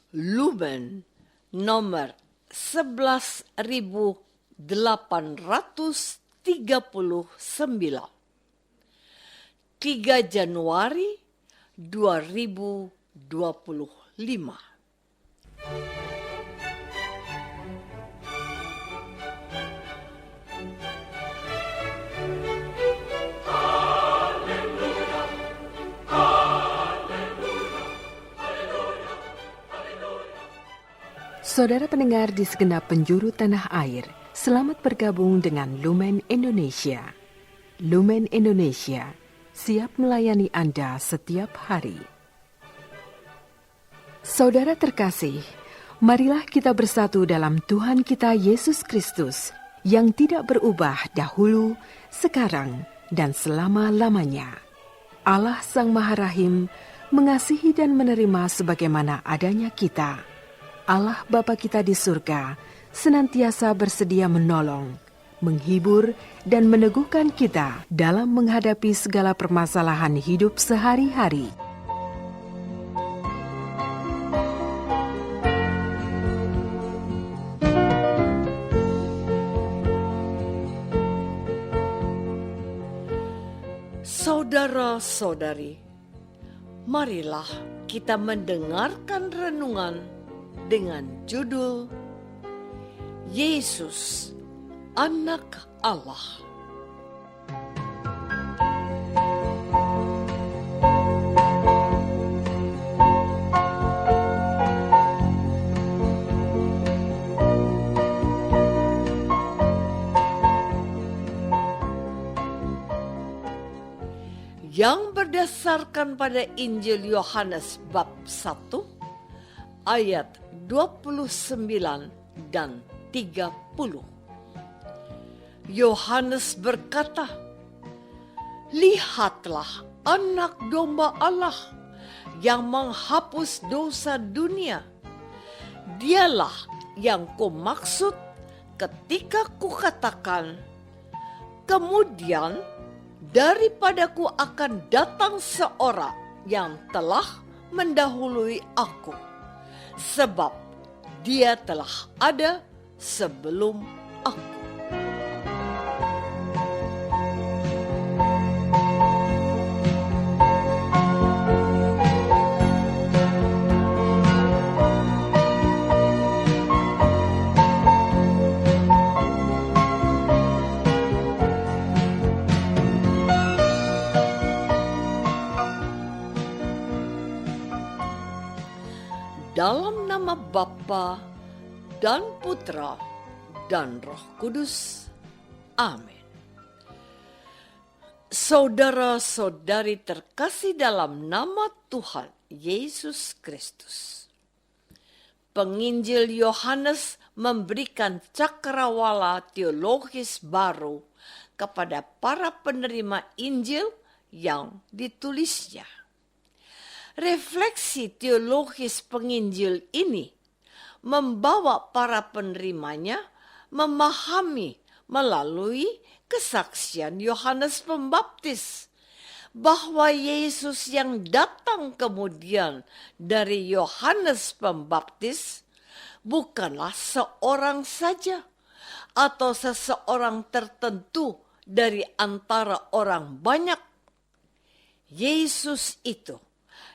Lumen nomor 11.839, 3 Januari 2025. Saudara pendengar di segenap penjuru tanah air, selamat bergabung dengan Lumen Indonesia. Lumen Indonesia siap melayani Anda setiap hari. Saudara terkasih, marilah kita bersatu dalam Tuhan kita Yesus Kristus yang tidak berubah dahulu, sekarang, dan selama-lamanya. Allah Sang Maha Rahim mengasihi dan menerima sebagaimana adanya kita. Allah Bapa kita di surga senantiasa bersedia menolong, menghibur, dan meneguhkan kita dalam menghadapi segala permasalahan hidup sehari-hari. Saudara-saudari, marilah kita mendengarkan renungan dengan judul Yesus, Anak Allah. Yang berdasarkan pada Injil Yohanes bab 1 ayat 29 dan 30. Yohanes berkata, "Lihatlah anak domba Allah yang menghapus dosa dunia. Dialah yang kumaksud ketika kukatakan, kemudian daripadaku akan datang seorang yang telah mendahului aku, sebab dia telah ada sebelum aku." Dalam nama Bapa dan Putra dan Roh Kudus. Amin. Saudara-saudari terkasih dalam nama Tuhan Yesus Kristus, Penginjil Yohanes memberikan cakrawala teologis baru kepada para penerima Injil yang ditulisnya. Refleksi teologis penginjil ini membawa para penerimanya memahami melalui kesaksian Yohanes Pembaptis bahwa Yesus yang datang kemudian dari Yohanes Pembaptis bukanlah seorang saja atau seseorang tertentu dari antara orang banyak. Yesus itu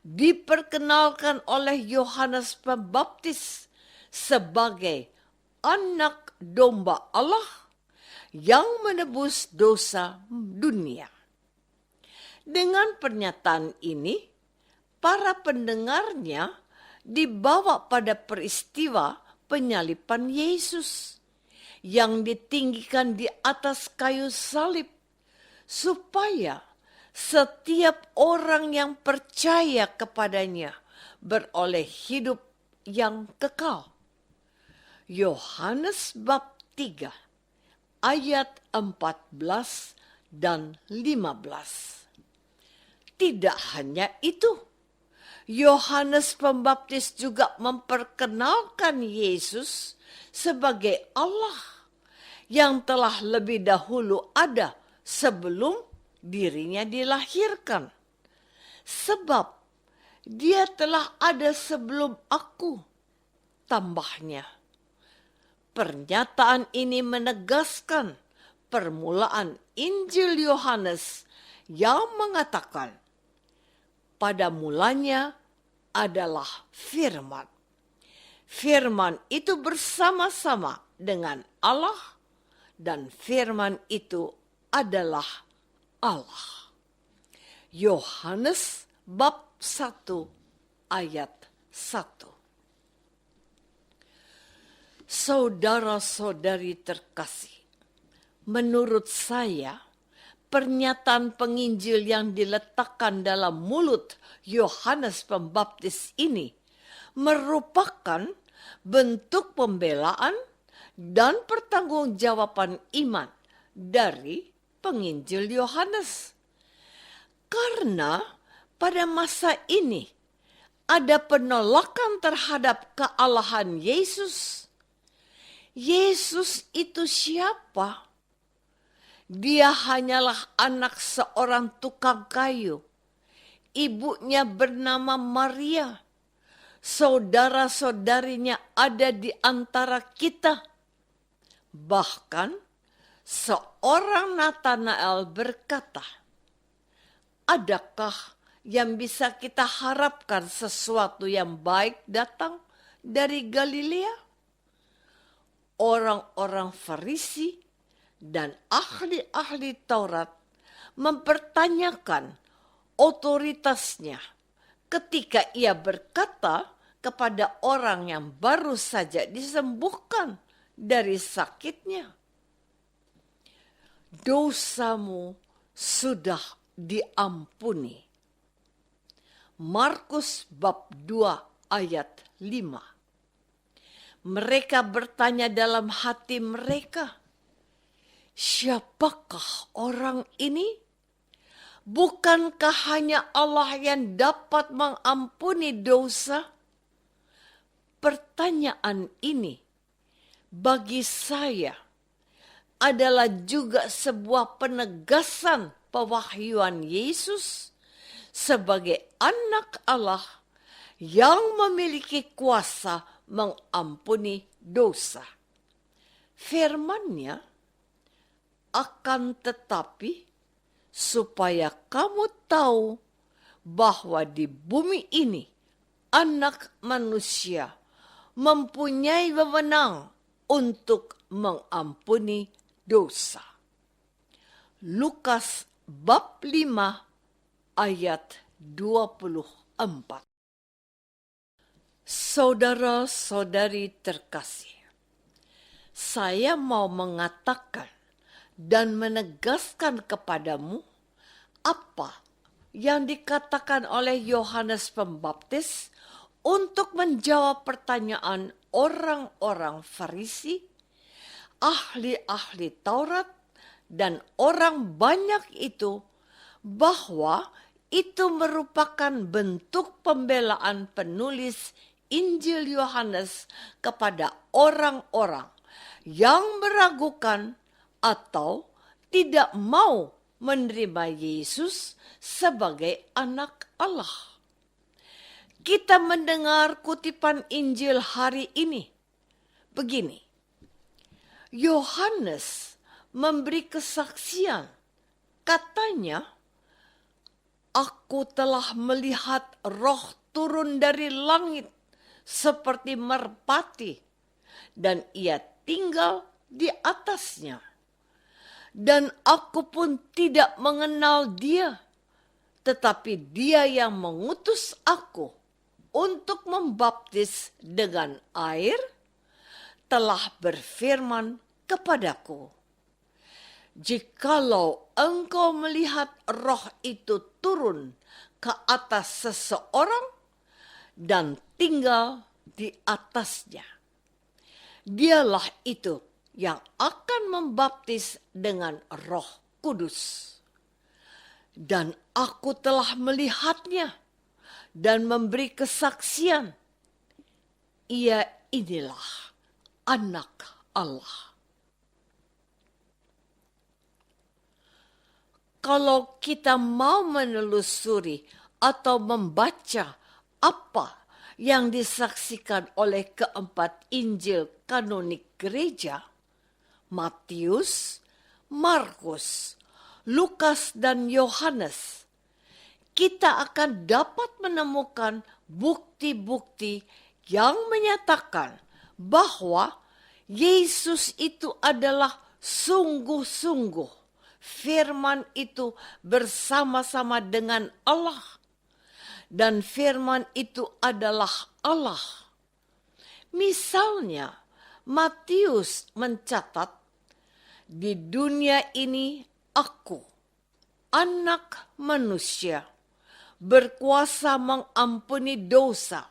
diperkenalkan oleh Yohanes Pembaptis sebagai anak domba Allah yang menebus dosa dunia. Dengan pernyataan ini, para pendengarnya dibawa pada peristiwa penyaliban Yesus yang ditinggikan di atas kayu salib, supaya setiap orang yang percaya kepadanya beroleh hidup yang kekal. Yohanes bab 3 ayat 14 dan 15. Tidak hanya itu, Yohanes Pembaptis juga memperkenalkan Yesus sebagai Allah yang telah lebih dahulu ada sebelum dirinya dilahirkan. Sebab dia telah ada sebelum aku, tambahnya. Pernyataan ini menegaskan permulaan Injil Yohanes yang mengatakan, pada mulanya adalah firman. Firman itu bersama-sama dengan Allah dan firman itu adalah Allah. Yohanes bab 1 ayat 1. Saudara-saudari terkasih, menurut saya, pernyataan penginjil yang diletakkan dalam mulut Yohanes Pembaptis ini merupakan bentuk pembelaan dan pertanggungjawaban iman dari penginjil Yohanes. Karena pada masa ini ada penolakan terhadap kealahan Yesus. Yesus itu siapa? Dia hanyalah anak seorang tukang kayu. Ibunya bernama Maria. Saudara-saudarinya ada di antara kita. Bahkan seorang Nathanael berkata, adakah yang bisa kita harapkan sesuatu yang baik datang dari Galilea? Orang-orang Farisi dan ahli-ahli Taurat mempertanyakan otoritasnya ketika ia berkata kepada orang yang baru saja disembuhkan dari sakitnya, dosamu sudah diampuni. Markus bab 2 ayat 5. Mereka bertanya dalam hati mereka, siapakah orang ini? Bukankah hanya Allah yang dapat mengampuni dosa? Pertanyaan ini bagi saya adalah juga sebuah penegasan pewahyuan Yesus sebagai anak Allah yang memiliki kuasa mengampuni dosa. Firman-Nya, akan tetapi supaya kamu tahu bahwa di bumi ini anak manusia mempunyai wewenang untuk mengampuni dosa. Lukas bab 5 ayat 24. Saudara-saudari terkasih, saya mau mengatakan dan menegaskan kepadamu apa yang dikatakan oleh Yohanes Pembaptis untuk menjawab pertanyaan orang-orang Farisi, ahli-ahli Taurat, dan orang banyak itu, bahwa itu merupakan bentuk pembelaan penulis Injil Yohanes kepada orang-orang yang meragukan atau tidak mau menerima Yesus sebagai anak Allah. Kita mendengar kutipan Injil hari ini. Begini, Yohanes memberi kesaksian. Katanya, aku telah melihat roh turun dari langit seperti merpati, dan ia tinggal di atasnya. Dan aku pun tidak mengenal dia, tetapi dia yang mengutus aku untuk membaptis dengan air telah berfirman kepadaku, jikalau engkau melihat roh itu turun ke atas seseorang dan tinggal di atasnya, dialah itu yang akan membaptis dengan Roh Kudus. Dan aku telah melihatnya dan memberi kesaksian, ia inilah anak Allah. Kalau kita mau menelusuri atau membaca apa yang disaksikan oleh keempat Injil kanonik gereja, Matius, Markus, Lukas, dan Yohanes, kita akan dapat menemukan bukti-bukti yang menyatakan bahwa Yesus itu adalah sungguh-sungguh firman itu bersama-sama dengan Allah, dan firman itu adalah Allah. Misalnya, Matius mencatat, di dunia ini aku, anak manusia, berkuasa mengampuni dosa.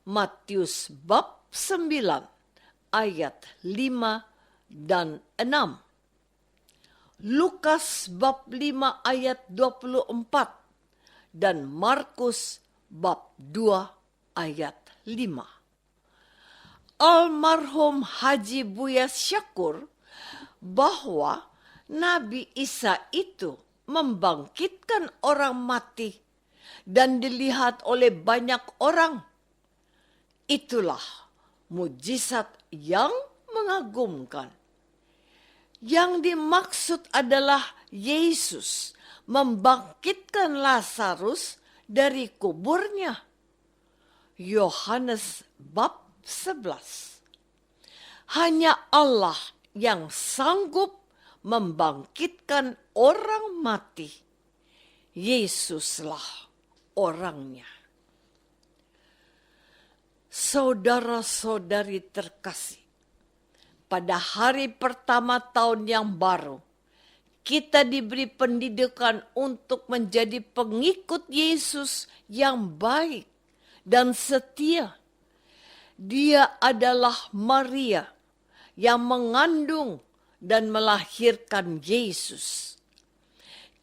Matius bab 9 ayat 5 dan 6. Lukas bab 5 ayat 24 dan Markus bab 2 ayat 5. Almarhum Haji Buya Syakur bahwa Nabi Isa itu membangkitkan orang mati dan dilihat oleh banyak orang. Itulah mujizat yang mengagumkan. Yang dimaksud adalah Yesus membangkitkan Lazarus dari kuburnya. Yohanes bab 11. Hanya Allah yang sanggup membangkitkan orang mati. Yesuslah orangnya. Saudara-saudari terkasih, pada hari pertama tahun yang baru, kita diberi pendidikan untuk menjadi pengikut Yesus yang baik dan setia. Dia adalah Maria yang mengandung dan melahirkan Yesus.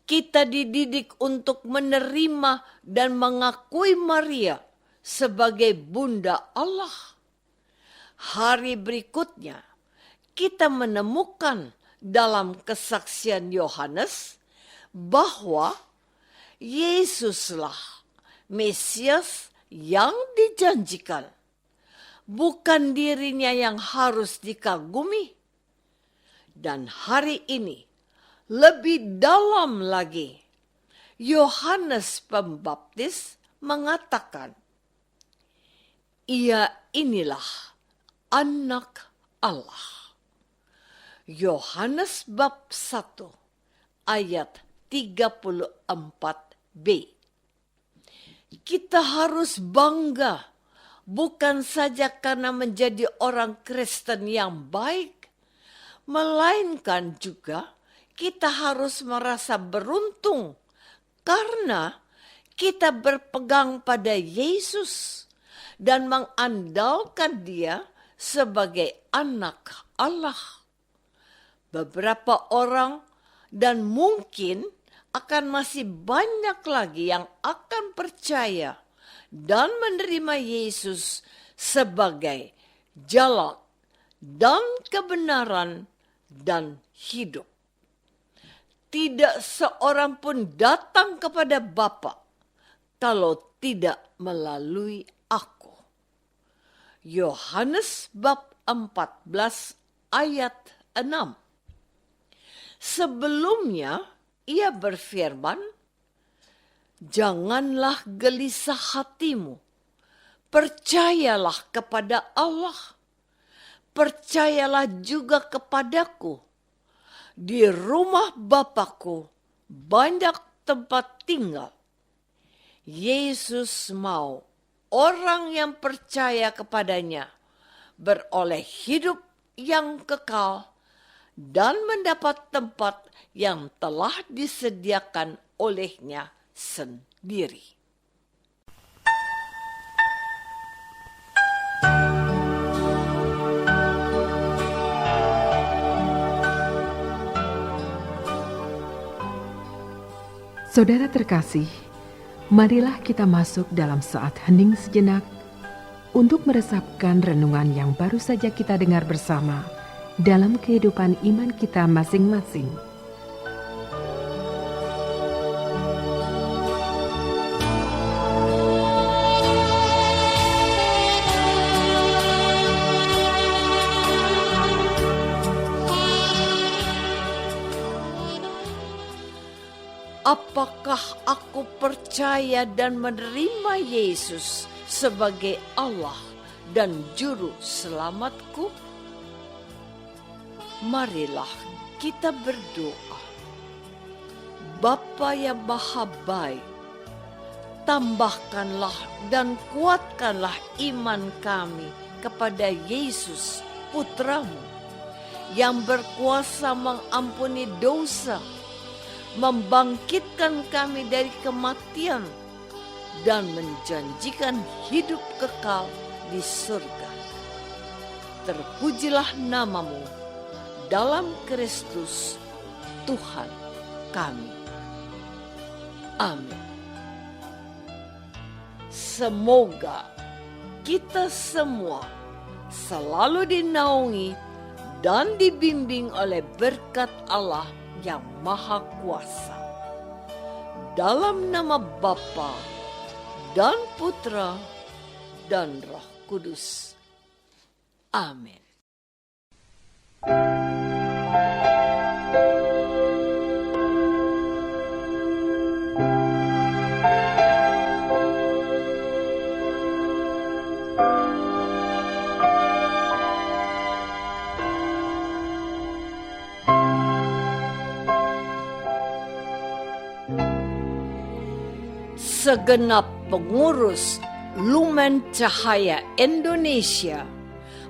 Kita dididik untuk menerima dan mengakui Maria sebagai Bunda Allah. Hari berikutnya, kita menemukan dalam kesaksian Yohanes bahwa Yesuslah Mesias yang dijanjikan. Bukan dirinya yang harus dikagumi. Dan hari ini, lebih dalam lagi, Yohanes Pembaptis mengatakan, Ia inilah anak Allah. Yohanes bab 1 ayat 34b. Kita harus bangga bukan saja karena menjadi orang Kristen yang baik, melainkan juga kita harus merasa beruntung karena kita berpegang pada Yesus dan mengandalkan Dia sebagai anak Allah. Beberapa orang dan mungkin akan masih banyak lagi yang akan percaya dan menerima Yesus sebagai jalan dan kebenaran dan hidup. Tidak seorang pun datang kepada Bapa kalau tidak melalui aku. Yohanes bab 14 ayat 6. Sebelumnya ia berfirman, Janganlah gelisah hatimu, percayalah kepada Allah, percayalah juga kepadaku. Di rumah Bapakku banyak tempat tinggal. Yesus mau orang yang percaya kepadanya beroleh hidup yang kekal dan mendapat tempat yang telah disediakan olehnya sendiri. Saudara terkasih, marilah kita masuk dalam saat hening sejenak untuk meresapkan renungan yang baru saja kita dengar bersama dalam kehidupan iman kita masing-masing. apakah aku percaya dan menerima Yesus sebagai Allah dan Juru Selamatku? Marilah kita berdoa. Bapa yang Maha Baik, tambahkanlah dan kuatkanlah iman kami kepada Yesus, Putramu, yang berkuasa mengampuni dosa, membangkitkan kami dari kematian, dan menjanjikan hidup kekal di surga. Terpujilah namamu dalam Kristus, Tuhan kami. Amin. Semoga kita semua selalu dinaungi dan dibimbing oleh berkat Allah yang Maha Kuasa. Dalam nama Bapa dan Putra dan Roh Kudus. Amin. Segenap pengurus Lumen Cahaya Indonesia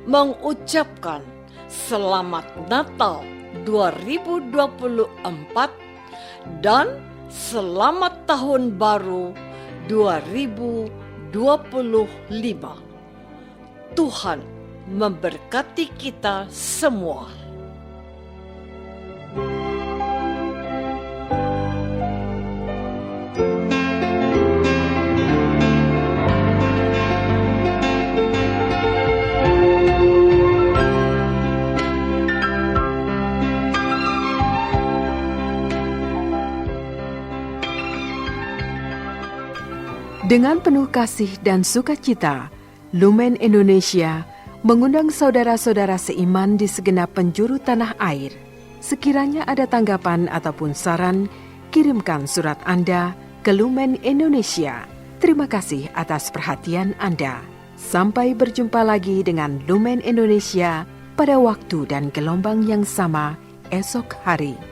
mengucapkan Selamat Natal 2024 dan Selamat Tahun Baru 2025. Tuhan memberkati kita semua. Dengan penuh kasih dan sukacita, Lumen Indonesia mengundang saudara-saudara seiman di segenap penjuru tanah air. Sekiranya ada tanggapan ataupun saran, kirimkan surat Anda ke Lumen Indonesia. Terima kasih atas perhatian Anda. Sampai berjumpa lagi dengan Lumen Indonesia pada waktu dan gelombang yang sama esok hari.